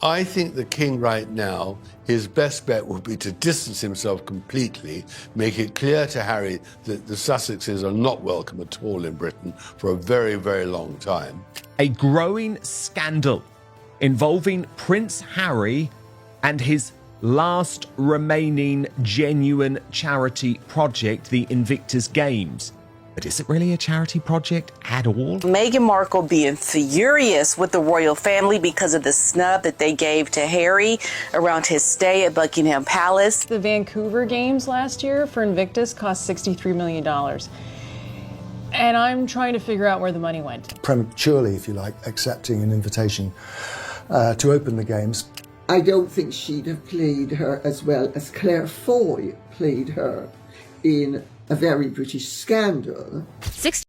I think the king right now, his best bet would be to distance himself completely, make it clear to Harry that the Sussexes are not welcome at all in Britain for a very, very long time. A growing scandal involving Prince Harry and his last remaining genuine charity project, the Invictus Games. But is it really a charity project at all? Meghan Markle being furious with the royal family because of the snub that they gave to Harry around his stay at Buckingham Palace. The Vancouver Games last year for Invictus cost $63 million. And I'm trying to figure out where the money went. Prematurely, if you like, accepting an invitation to open the Games. I don't think she'd have played her as well as Claire Foy played her in A Very British Scandal.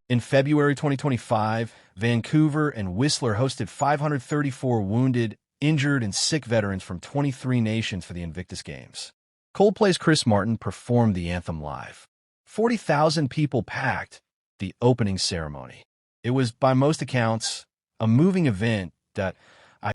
In February 2025, Vancouver and Whistler hosted 534 wounded, injured, and sick veterans from 23 nations for the Invictus Games. Coldplay's Chris Martin performed the anthem live. 40,000 people packed the opening ceremony. It was, by most accounts, a moving event that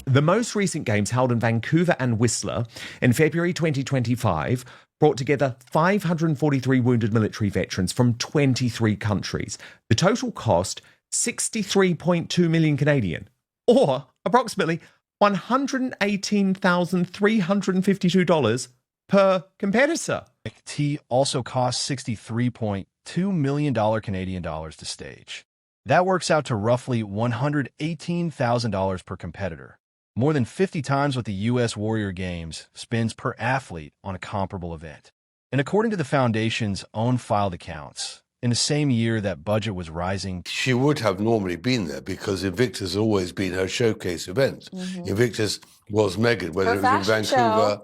The most recent games held in Vancouver and Whistler in February 2025 brought together 543 wounded military veterans from 23 countries. The total cost 63.2 million Canadian, or approximately $118,352 per competitor. T also cost $63.2 million Canadian dollars to stage. That works out to roughly $118,000 per competitor, more than 50 times what the U.S. Warrior Games spends per athlete on a comparable event. And according to the foundation's own filed accounts, in the same year that budget was rising, She would have normally been there because Invictus has always been her showcase event. Invictus was Meghan, whether it was in Vancouver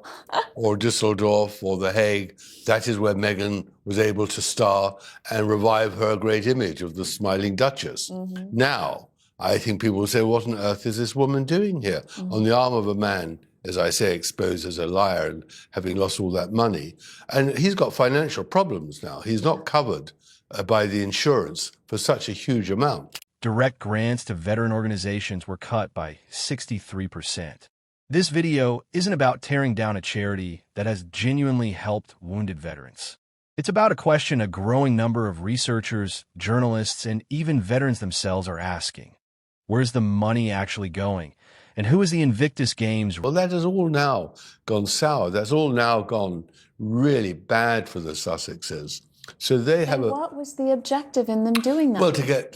or Düsseldorf or The Hague. That is where Meghan was able to star and revive her great image of the smiling Duchess. Now, I think people will say, what on earth is this woman doing here? On the arm of a man, as I say, exposed as a liar and having lost all that money. And he's got financial problems now. He's not covered by the insurance for such a huge amount. direct grants to veteran organizations were cut by 63%. This video isn't about tearing down a charity that has genuinely helped wounded veterans. It's about a question a growing number of researchers, journalists, and even veterans themselves are asking. Where's the money actually going? And who is the Invictus Games? Well, that has all now gone sour. That's all now gone really bad for the Sussexes. So they have what was the objective in them doing that? Well, to get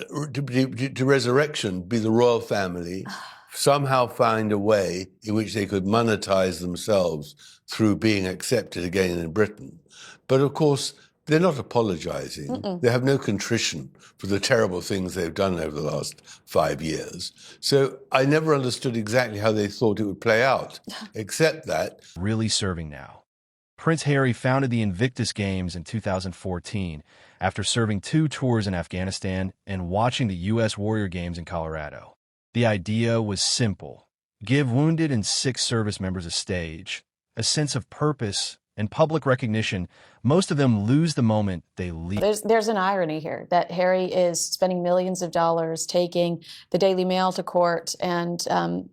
to resurrection, be the royal family, somehow find a way in which they could monetize themselves through being accepted again in Britain. But of course, they're not apologizing. They have no contrition for the terrible things they've done over the last 5 years. So I never understood exactly how they thought it would play out, except that Really serving now. Prince Harry founded the Invictus Games in 2014 after serving 2 tours in Afghanistan and watching the U.S. Warrior Games in Colorado. The idea was simple: give wounded and sick service members a stage, a sense of purpose, and public recognition. Most of them lose the moment they leave. There's an irony here that Harry is spending millions of dollars taking the Daily Mail to court and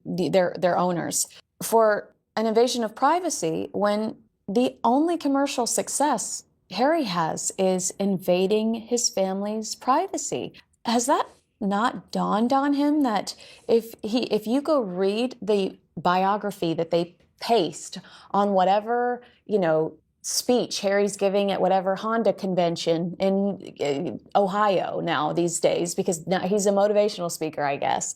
their owners for an invasion of privacy when the only commercial success Harry has is invading his family's privacy. Has that not dawned on him that if you go read the biography that they paste on whatever, speech Harry's giving at whatever Honda convention in Ohio now these days, because now he's a motivational speaker, I guess.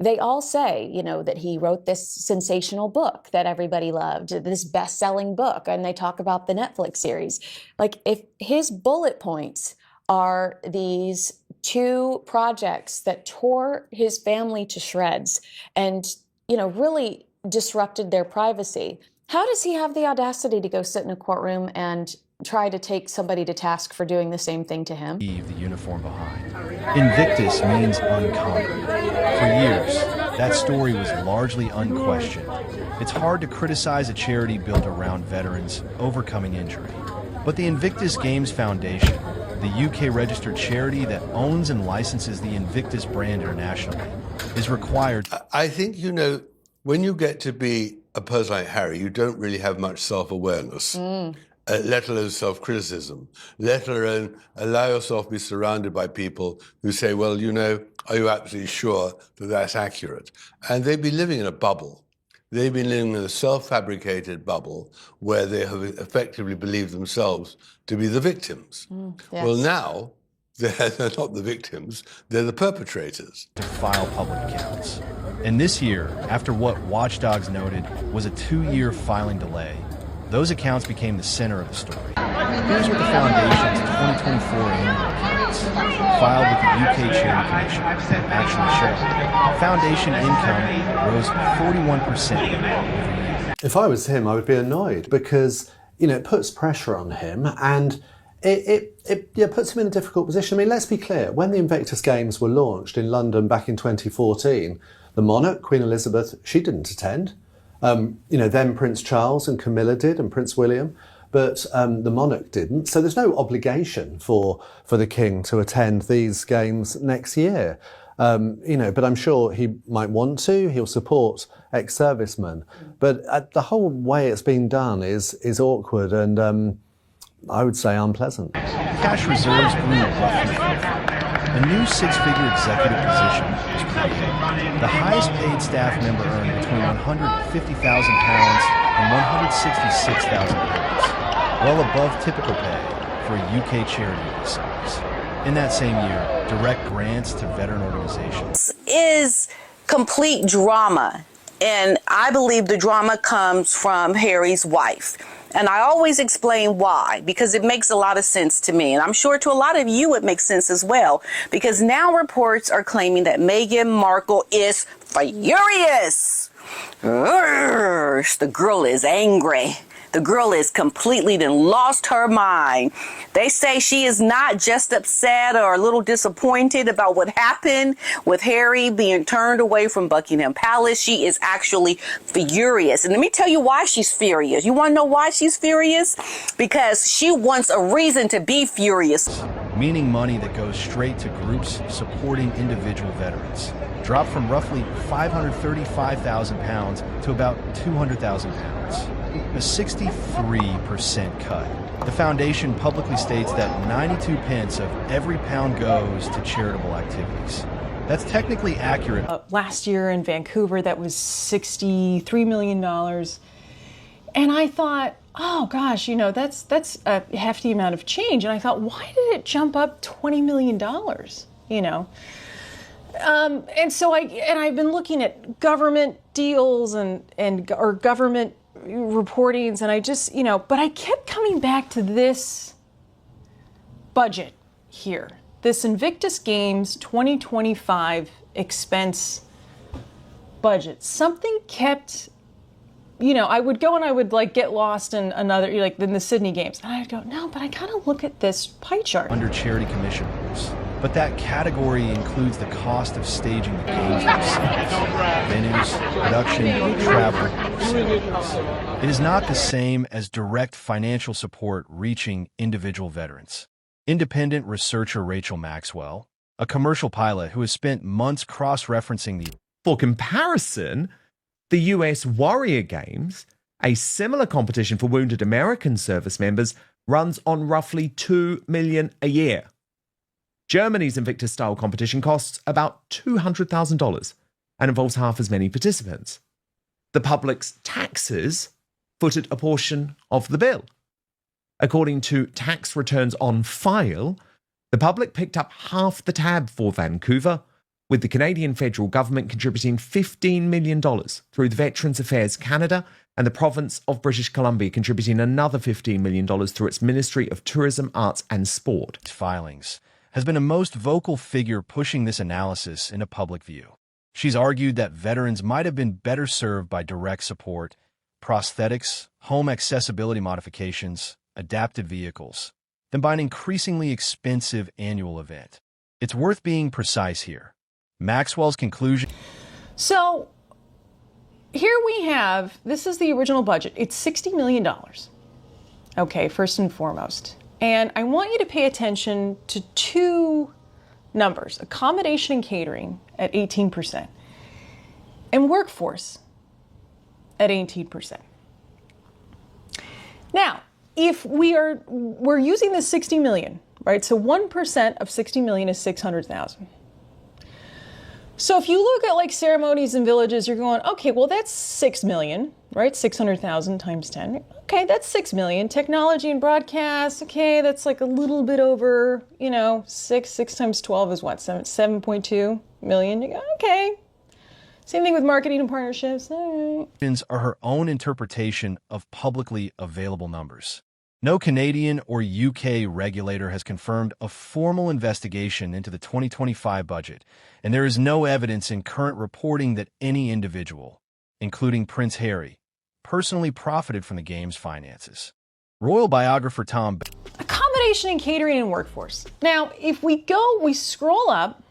They all say, that he wrote this sensational book that everybody loved, this best-selling book, and they talk about the Netflix series. Like, if his bullet points are these 2 projects that tore his family to shreds and, really disrupted their privacy, how does he have the audacity to go sit in a courtroom and try to take somebody to task for doing the same thing to him? Leave the uniform behind. Invictus means unconquered. For years, that story was largely unquestioned. It's hard to criticize a charity built around veterans overcoming injury. But the Invictus Games Foundation, the UK-registered charity that owns and licenses the Invictus brand internationally, is required. I think, when you get to be a person like Harry, you don't really have much self-awareness, let alone self-criticism, let alone allow yourself to be surrounded by people who say, well, you know, are you absolutely sure that that's accurate? And they've been living in a bubble. They've been living in a self-fabricated bubble where they have effectively believed themselves to be the victims. Yes. Well, now, they're not the victims, they're the perpetrators. To file public accounts. And this year, after what watchdogs noted was a 2-year filing delay, those accounts became the center of the story. Here's what the Foundation's 2024 annual accounts, filed with the UK Charity Commission, actually show. Foundation income rose 41% year-over-year. If I was him, I would be annoyed because, you know, it puts pressure on him and it puts him in a difficult position. I mean, let's be clear. When the Invictus Games were launched in London back in 2014, the monarch, Queen Elizabeth, she didn't attend. You know, then Prince Charles and Camilla did, and Prince William, but the monarch didn't. So there's no obligation for the king to attend these games next year. You know, but I'm sure he might want to. He'll support ex-servicemen. But the whole way it's been done is awkward and I would say unpleasant. Cash reserves grew roughly. A new 6-figure executive position was created. The highest paid staff member earned between £150,000 and £166,000, well above typical pay for a UK charity of size. In that same year, direct grants to veteran organizations. Is complete drama, and I believe the drama comes from Harry's wife. And I always explain why, because it makes a lot of sense to me. And I'm sure to a lot of you it makes sense as well, because now reports are claiming that Meghan Markle is furious. The girl is angry. The girl is completely lost her mind. They say she is not just upset or a little disappointed about what happened with Harry being turned away from Buckingham Palace. She is actually furious. And let me tell you why she's furious. You want to know why she's furious? Because she wants a reason to be furious. Meaning money that goes straight to groups supporting individual veterans. Dropped from roughly £535,000 to about £200,000. A 63% cut. The foundation publicly states that 92 pence of every pound goes to charitable activities. That's technically accurate. Last year in Vancouver, that was $63 million. And I thought, oh gosh, you know, that's a hefty amount of change. And I thought, why did it jump up $20 million? You know? And so I've been looking at government deals or government reportings, and I just, you know, but I kept coming back to this budget here, this Invictus Games 2025 expense budget. Something kept, you know, I would go and I would like get lost in another, like in the Sydney Games, and I'd go, no, but I gotta look at this pie chart. Under charity commission rules. But that category includes the cost of staging the games themselves, venues, production, travel, facilities. It is not the same as direct financial support reaching individual veterans. Independent researcher Rachel Maxwell, a commercial pilot who has spent months cross-referencing the... For comparison, the US Warrior Games, a similar competition for wounded American service members, runs on roughly $2 million a year. Germany's Invictus-style competition costs about $200,000 and involves half as many participants. The public's taxes footed a portion of the bill. According to tax returns on file, the public picked up half the tab for Vancouver, with the Canadian federal government contributing $15 million through the Veterans Affairs Canada and the province of British Columbia contributing another $15 million through its Ministry of Tourism, Arts and Sport. Filings has been a most vocal figure pushing this analysis into public view. She's argued that veterans might have been better served by direct support, prosthetics, home accessibility modifications, adapted vehicles, than by an increasingly expensive annual event. It's worth being precise here. Maxwell's conclusion... So, here we have, this is the original budget. It's $60 million. Okay, first and foremost. And I want you to pay attention to two numbers, accommodation and catering at 18%, and workforce at 18%. Now, if we're using this 60 million, right? So 1% of 60 million is 600,000. So if you look at like ceremonies and villages, you're going, okay, well, that's 6 million, right? 600,000 times 10. Okay, that's 6 million. Technology and broadcast, okay, that's like a little bit over, 6 times 12 is what? 7.2 million. You go, okay. Same thing with marketing and partnerships. All right. Are her own interpretation of publicly available numbers. No Canadian or UK regulator has confirmed a formal investigation into the 2025 budget, and there is no evidence in current reporting that any individual, including Prince Harry, personally profited from the game's finances. Royal biographer Tom... Accommodation and catering and workforce. Now, if we scroll up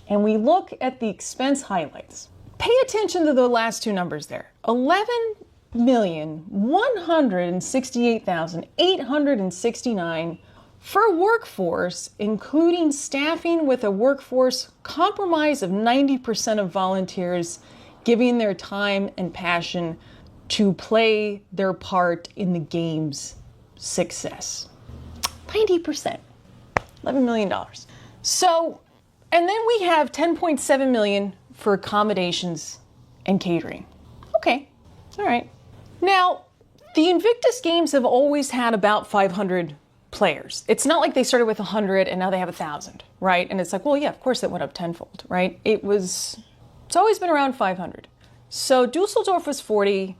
and we look at the expense highlights, pay attention to the last two numbers there. 11,168,869 for workforce, including staffing with a workforce comprised of 90% of volunteers giving their time and passion to play their part in the game's success. 90%, $11 million. So, and then we have 10.7 million for accommodations and catering. Okay, all right. Now, the Invictus Games have always had about 500 players. It's not like they started with 100 and now they have 1,000, right? And it's like, well, yeah, of course it went up tenfold, right? It's always been around 500. So Dusseldorf was 40,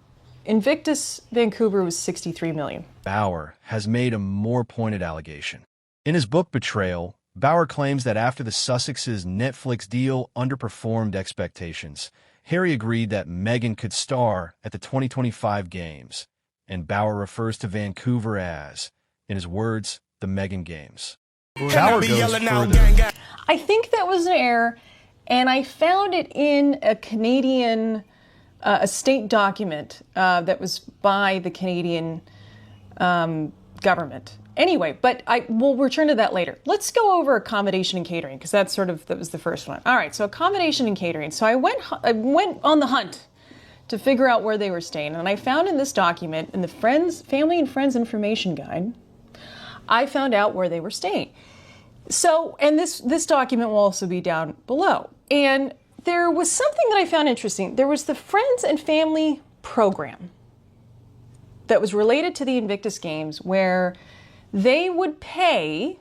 Invictus Vancouver was 63 million. Bauer has made a more pointed allegation. In his book Betrayal, Bauer claims that after the Sussex's Netflix deal underperformed expectations, Harry agreed that Meghan could star at the 2025 Games, and Bauer refers to Vancouver as, in his words, the Meghan Games. Bauer goes further. I think that was an error, and I found it in a Canadian, a state document that was by the Canadian government. Anyway, but we'll return to that later. Let's go over accommodation and catering, because that was the first one. All right, so accommodation and catering. So I went on the hunt to figure out where they were staying, and I found in this document, in the Family and Friends Information Guide, I found out where they were staying. So, and this document will also be down below. And there was something that I found interesting. There was the Friends and Family program that was related to the Invictus Games, where they would pay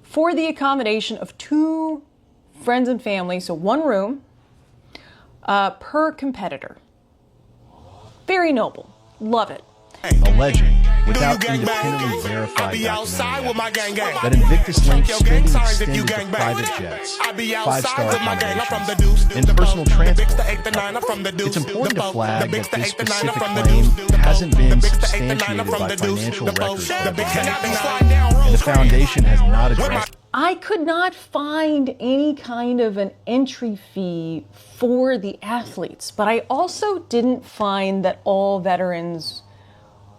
for the accommodation of 2 friends and family, so 1 room per competitor. Very noble. Love it. Alleging, without independently verified documentary evidence, that Invictus linked spending extended to private jets, 5-star accommodations, and personal transport. It's important to flag that this specific claim hasn't been substantiated by financial records from the and the foundation has not addressed. I could not find any kind of an entry fee for the athletes, but I also didn't find that all veterans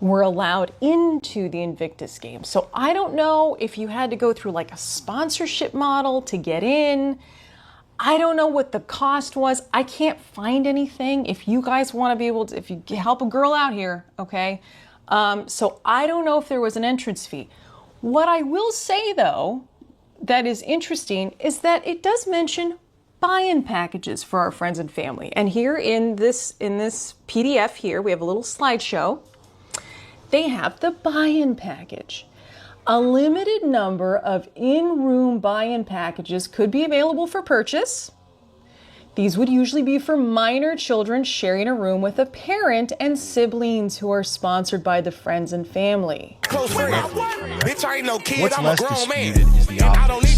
were allowed into the Invictus Games. So I don't know if you had to go through like a sponsorship model to get in. I don't know what the cost was. I can't find anything. If you guys want to be able to, if you help a girl out here, okay? So I don't know if there was an entrance fee. What I will say though, that is interesting, is that it does mention buy-in packages for our friends and family. And here in this PDF here, we have a little slideshow. They have the buy-in package. A limited number of in-room buy-in packages could be available for purchase. These would usually be for minor children sharing a room with a parent and siblings who are sponsored by the friends and family. What's less disputed is the obvious.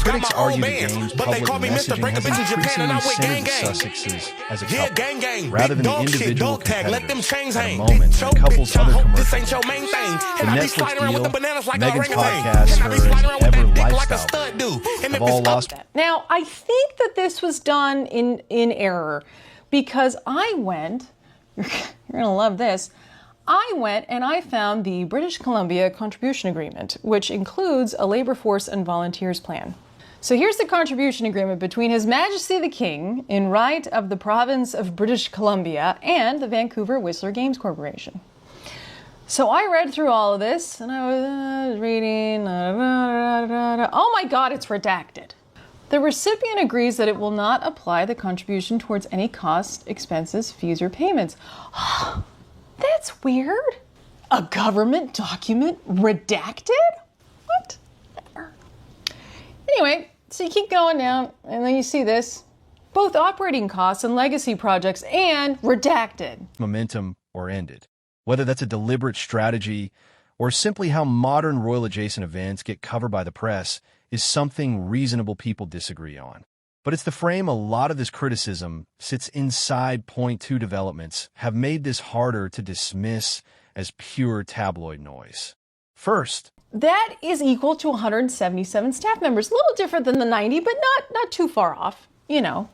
Critics argue the game's public messaging has increasingly centered the Sussexes as a couple, rather than the individual competitors at a moment when couples' other commercials. The Netflix deal, Meghan's podcast, her ever lifestyle have all lost. Now, I think that this was done in error, because I went, you're going to love this, I went and I found the British Columbia Contribution Agreement, which includes a labor force and volunteers plan. So here's the contribution agreement between His Majesty the King, in right of the province of British Columbia, and the Vancouver Whistler Games Corporation. So I read through all of this, and I was reading, oh my God, it's redacted. The recipient agrees that it will not apply the contribution towards any costs, expenses, fees, or payments. That's weird. A government document redacted? What? Anyway, so you keep going down, and then you see this. Both operating costs and legacy projects, and redacted. Momentum or ended. Whether that's a deliberate strategy or simply how modern royal adjacent events get covered by the press is something reasonable people disagree on. But it's the frame a lot of this criticism sits inside point two developments have made this harder to dismiss as pure tabloid noise. First, that is equal to 177 staff members. A little different than the 90, but not too far off, you know.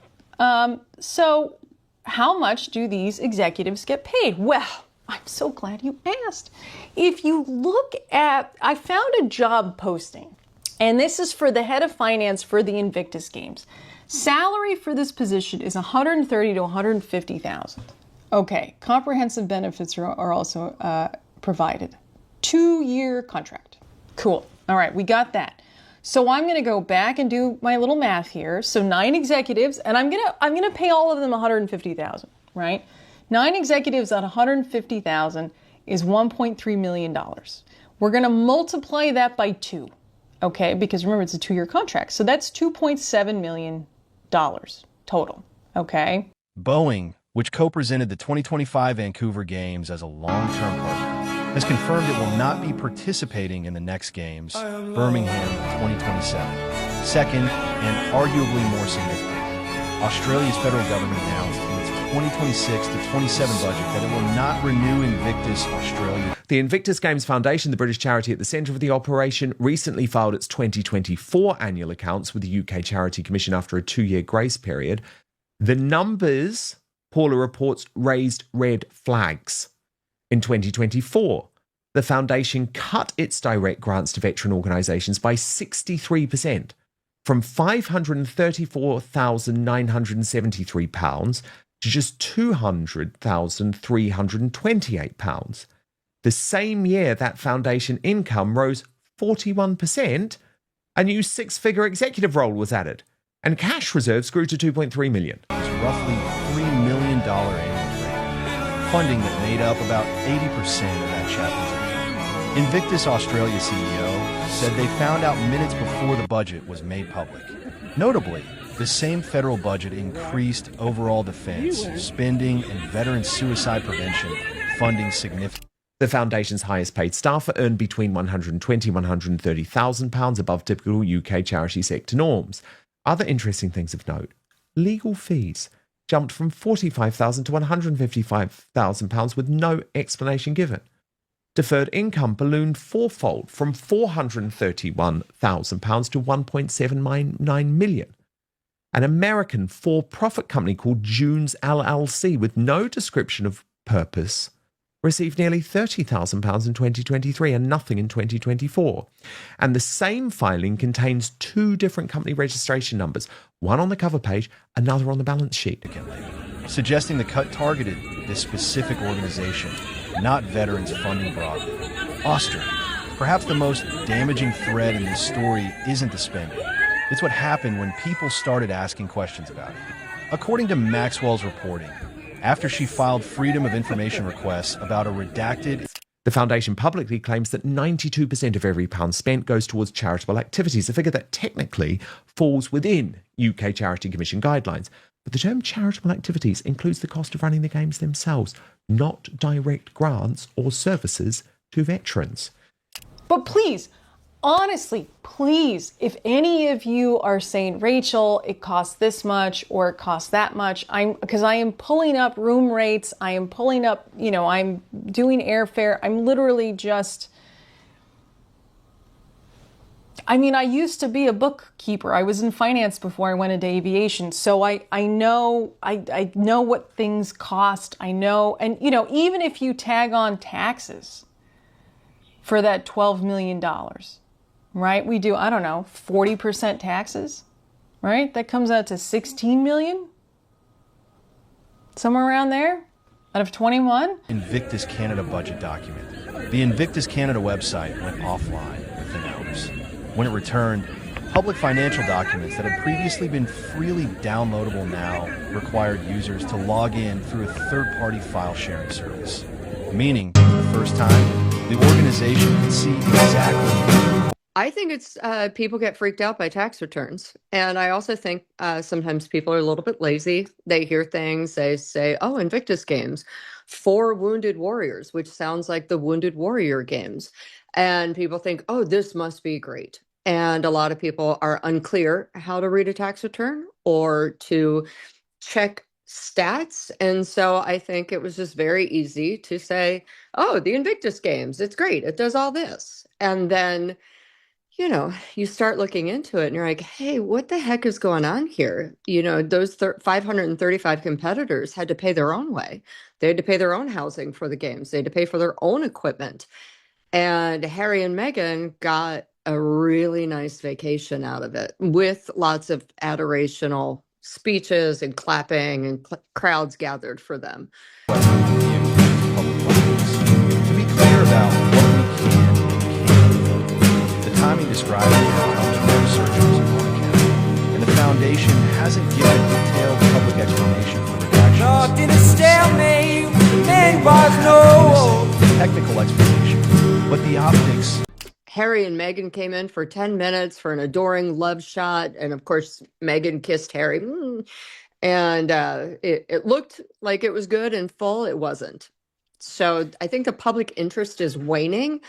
So how much do these executives get paid? Well, I'm so glad you asked. If you look at, I found a job posting, and this is for the head of finance for the Invictus Games. Salary for this position is $130,000 to $150,000. Okay, comprehensive benefits are also provided. 2-year contract. Cool. All right, we got that. So I'm going to go back and do my little math here. So 9 executives, and I'm going to pay all of them $150,000, right? 9 executives at $150,000 is $1.3 million. We're going to multiply that by 2, okay? Because remember, it's a 2-year contract. So that's $2.7 million total, okay? Boeing, which co-presented the 2025 Vancouver Games as a long-term partner, has confirmed it will not be participating in the next Games, Birmingham 2027. Second, and arguably more significant, Australia's federal government announced in its 2026 to 27 budget that it will not renew Invictus Australia. The Invictus Games Foundation, the British charity at the centre of the operation, recently filed its 2024 annual accounts with the UK Charity Commission after a 2-year grace period. The numbers, Paula reports, raised red flags. In 2024, the foundation cut its direct grants to veteran organisations by 63%, from £534,973 to just £200,328. The same year that foundation income rose 41%, a new 6-figure executive role was added, and cash reserves grew to $2.3 million. It's roughly $3 million annual funding that made up about 80% of that chapter's income. Invictus Australia CEO said they found out minutes before the budget was made public. Notably, the same federal budget increased overall defense, spending, and veteran suicide prevention funding significantly. The foundation's highest paid staff earned between £120,000 and £130,000 above typical UK charity sector norms. Other interesting things of note: legal fees jumped from £45,000 to £155,000 with no explanation given. Deferred income ballooned fourfold from £431,000 to £1.79 million. An American for-profit company called June's LLC, with no description of purpose, received nearly £30,000 in 2023 and nothing in 2024. And the same filing contains 2 different company registration numbers, one on the cover page, another on the balance sheet. Suggesting the cut targeted this specific organization, not veterans funding broadly. Auster, perhaps the most damaging thread in this story isn't the spending. It's what happened when people started asking questions about it. According to Maxwell's reporting, after she filed Freedom of Information requests about a redacted... The foundation publicly claims that 92% of every pound spent goes towards charitable activities, a figure that technically falls within UK Charity Commission guidelines. But the term charitable activities includes the cost of running the games themselves, not direct grants or services to veterans. But please, honestly, please, if any of you are saying, Rachel, it costs this much or it costs that much, because I am pulling up room rates, I am pulling up, I'm doing airfare, I'm literally just, I used to be a bookkeeper. I was in finance before I went into aviation. So I know what things cost. I know, and even if you tag on taxes for that $12 million, right? We do, I don't know, 40% taxes, right? That comes out to 16 million, somewhere around there, out of 21. Invictus Canada budget document. The Invictus Canada website went offline within hours. When it returned, public financial documents that had previously been freely downloadable now required users to log in through a third-party file sharing service. Meaning, for the first time, the organization could see exactly. I think it's people get freaked out by tax returns. And I also think sometimes people are a little bit lazy. They hear things, they say, oh, Invictus Games, 4 Wounded Warriors, which sounds like the Wounded Warrior Games. And people think, oh, this must be great. And a lot of people are unclear how to read a tax return or to check stats. And so I think it was just very easy to say, oh, the Invictus Games, it's great. It does all this. And then, you know, you start looking into it and you're like, hey, what the heck is going on here? You know, those 535 competitors had to pay their own way. They had to pay their own housing for the games. They had to pay for their own equipment. And Harry and Meghan got a really nice vacation out of it with lots of adorational speeches and clapping and crowds gathered for them. To be clear about what we can and can't vote, the timing described here comes from researchers in Warren County, and the foundation hasn't given detailed public explanation for their actions. Technical explanation, but the optics. Harry and Meghan came in for 10 minutes for an adoring love shot. And of course, Meghan kissed Harry. And it looked like it was good and full. It wasn't. So I think the public interest is waning.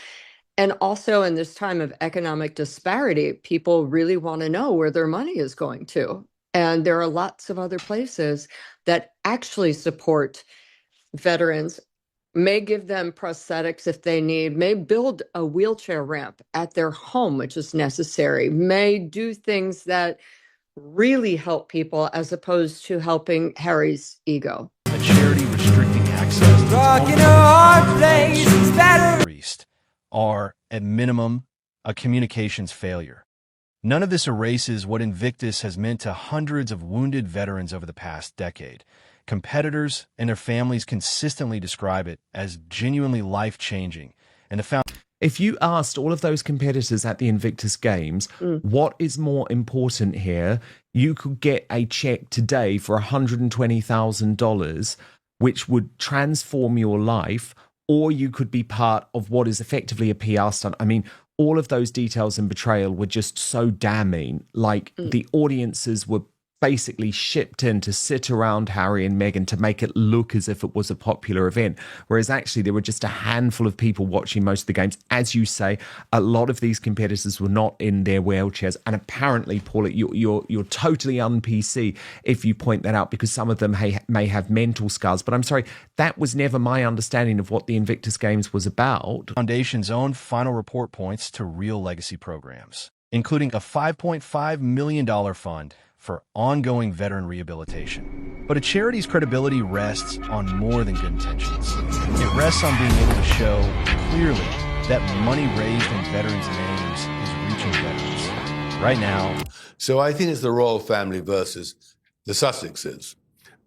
And also in this time of economic disparity, people really want to know where their money is going to. And there are lots of other places that actually support veterans, may give them prosthetics if they need, may build a wheelchair ramp at their home, which is necessary, may do things that really help people as opposed to helping Harry's ego. A charity restricting access to are, at minimum, a communications failure. None of this erases what Invictus has meant to hundreds of wounded veterans over the past decade. Competitors and their families consistently describe it as genuinely life-changing. And if you asked all of those competitors at the Invictus Games, what is more important here, you could get a check today for $120,000, which would transform your life, or you could be part of what is effectively a PR stunt. I mean, all of those details and betrayal were just so damning. Like, the audiences were basically shipped in to sit around Harry and Meghan to make it look as if it was a popular event, whereas actually there were just a handful of people watching most of the games. As you say, a lot of these competitors were not in their wheelchairs, and apparently, Paula, you're totally un-PC if you point that out, because some of them may have mental scars. But I'm sorry, that was never my understanding of what the Invictus Games was about. The Foundation's own final report points to real legacy programs, including a $5.5 million fund for ongoing veteran rehabilitation. But a charity's credibility rests on more than good intentions. It rests on being able to show clearly that money raised in veterans' names is reaching veterans. Right now. So I think it's the royal family versus the Sussexes.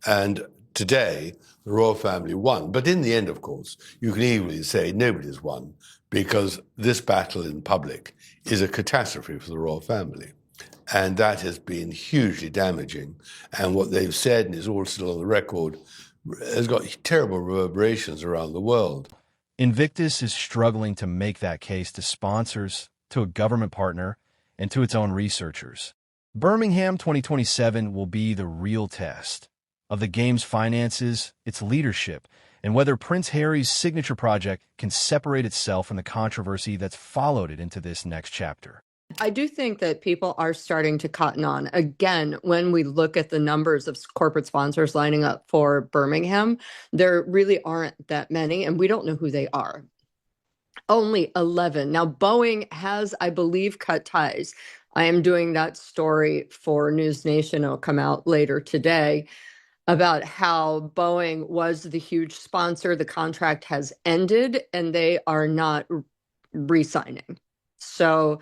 And today, the royal family won. But in the end, of course, you can easily say nobody's won, because this battle in public is a catastrophe for the royal family. And that has been hugely damaging. And what they've said, and is all still on the record, has got terrible reverberations around the world. Invictus is struggling to make that case to sponsors, to a government partner, and to its own researchers. Birmingham 2027 will be the real test of the game's finances, its leadership, and whether Prince Harry's signature project can separate itself from the controversy that's followed it into this next chapter. I do think that people are starting to cotton on. Again, when we look at the numbers of corporate sponsors lining up for Birmingham, there really aren't that many, and we don't know who they are. Only 11. Now, Boeing has, I believe, cut ties. I am doing that story for News Nation. It'll come out later today about how Boeing was the huge sponsor. The contract has ended, and they are not re-signing. So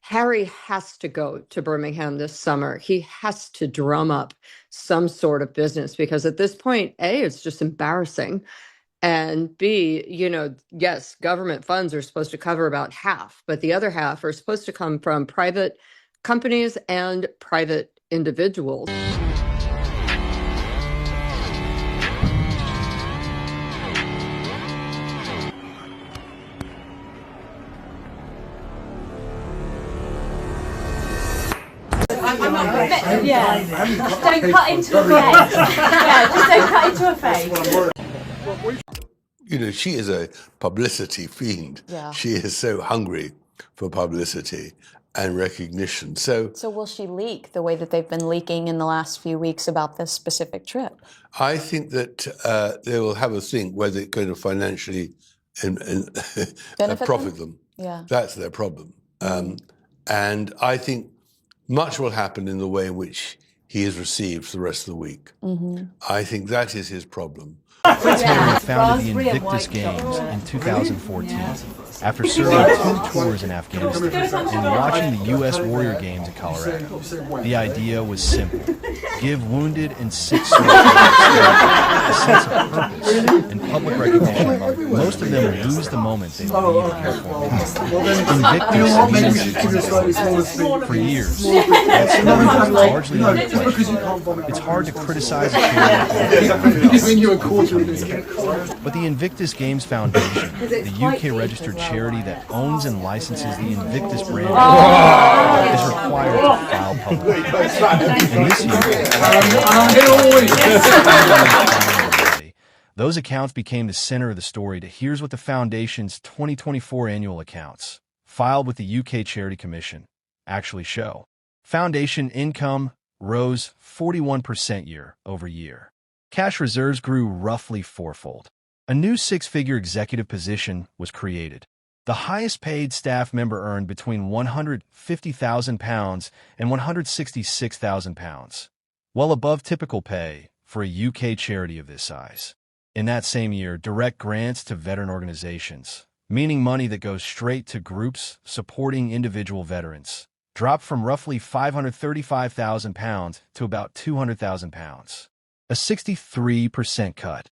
Harry has to go to Birmingham this summer. He has to drum up some sort of business because at this point, A, it's just embarrassing. And B, yes, government funds are supposed to cover about half, but the other half are supposed to come from private companies and private individuals. Yeah, don't cut into a face. Yeah, just don't cut into a face. She is a publicity fiend. Yeah. She is so hungry for publicity and recognition. So will she leak the way that they've been leaking in the last few weeks about this specific trip? I think that they will have a think whether it's going to financially profit them. Yeah. That's their problem. And I think much will happen in the way in which he is received for the rest of the week. I think that is his problem. Prince Harry founded the Invictus Games in 2014 after serving 2 tours in Afghanistan and watching the U.S. Warrior Games in Colorado. The idea was simple. Give wounded and sick soldiers a sense of purpose and public recognition. Most of them lose the moment they leave airport. Invictus for years. That story was largely unquestioned. It's hard to criticize a charity. But the Invictus Games Foundation, the UK-registered charity that owns and licenses the Invictus brand, is required to file publicly. And this year, those accounts became the center of the story. Here's what the Foundation's 2024 annual accounts, filed with the UK Charity Commission, actually show. Foundation income rose 41% year over year. Cash reserves grew roughly 4-fold. A new 6-figure executive position was created. The highest paid staff member earned between £150,000 and £166,000, well above typical pay for a UK charity of this size. In that same year, direct grants to veteran organizations, meaning money that goes straight to groups supporting individual veterans, dropped from roughly £535,000 to about £200,000. A 63% cut.